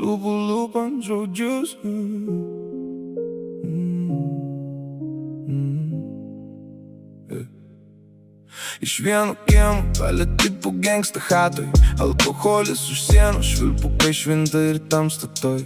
lūpų lūpant žodžius. Iš vieno kiemo paleti po gangsta chatoj, alkoholis už sienos, švilpukai švinta ir tamsta toj.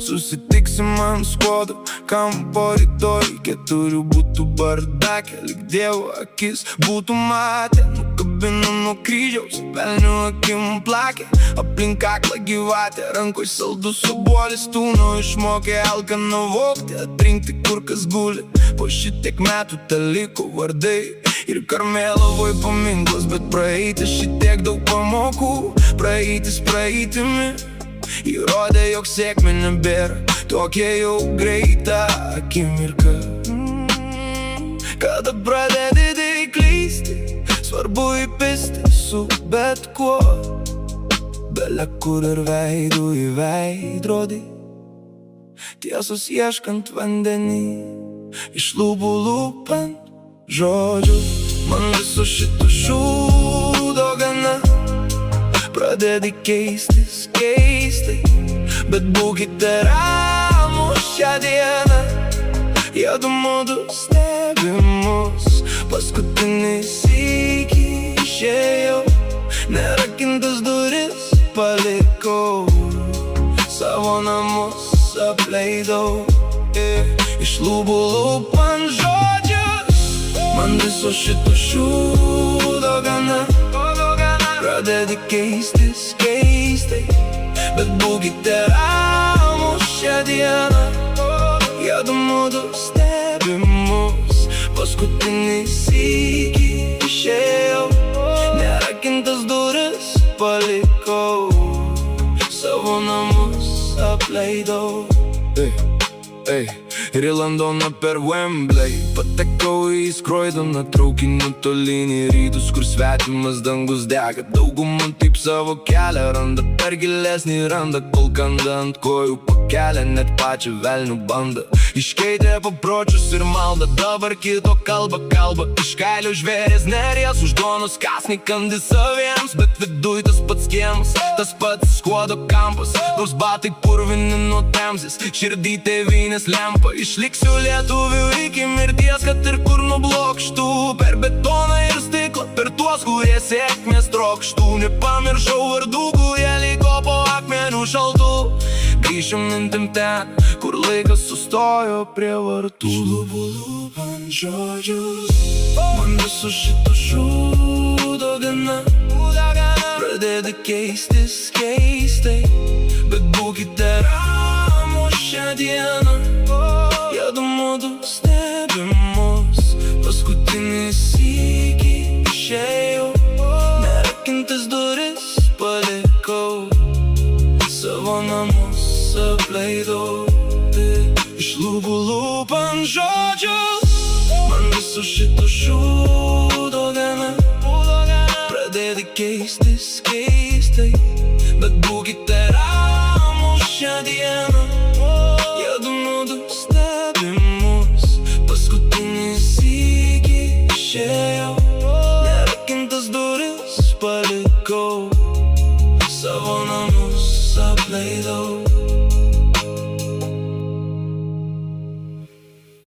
Susitiksim ant skuodo, kampo rytoj, 4 būtų bardake, lyg Dievo akis būtų matę. Nukabino nuo kryžiaus, velnių akim plakė, aplink kaklą gyvatė, rankoj saldus obuolis tūno. Išmokė alkaną vogti, atrinkti kur kas guli, po šitiek metų teliko vardai ir Karmėlavoj paminklas. Bet praeiti šitiek daug pamokų, praeitis praeitimi įrodė, jog sėkmė nebėra tokia jau greita akimirka. Kada pradedi tai klysti, svarbu įpisti su bet kuo, bele kur ir veidu į veidrodį, tiesos ieškant vandenį, iš lūpų lūpant žodžius. Man viso šito šūdo gana, pradedi keistis keistai, bet būkite ramūs šią dieną. Jiedu mudu stebi mus, paskutinį sykį išėjau, nerakintas duris palikau, savo namus apleidau, iš lūpų lūpant žodžius. Man viso šito šūdo gana, pradedi keistis keistai, bet būkite ramūs šią dieną. Jiedu mudu stebi mus, paskutinį sykį išėjau, nerakintas duris palikau, savo namus apleidau. Ir į Londoną per Wembley patekau į Skroidoną traukiniu tolyn į rytus, kur svetimas dangus dega. Dauguma taip savo kelią randa, per gilesnį randa, kol kanda ant kojų pakelia net pačią velnių bandą. Iškeitė papročius ir maldą, dabar kito kalba, iš kailio žvėrės neries, už duonos kąsnį kandi saviems, bet viduj tas pats kiemas, tas pats skuodo kampas, nors batai purvini nuo temzės, širdį tėvynės lempa. Išliksiu lietuviu iki mirties, kad ir kur nublokštų, per betoną ir stiklą, per tuos, kurie sėkmės trokštų. Nepamiršau vardų, kurie liko po akmenių šaltų, grįšim mintim ten, kur laikas sustojo prie vartų. Lūpų lūpant žodžius, man viso šito šūdo gana, pradedi keistis keistai, bet būkite ramūs šią dieną. Jiedu mudu stebi mus, paskutinį sykį išėjau, nerakintas duris palikau, savo namus apleidau, iš lūpų lūpant žodžius. Man viso šito šūdo gana, pradedi keistis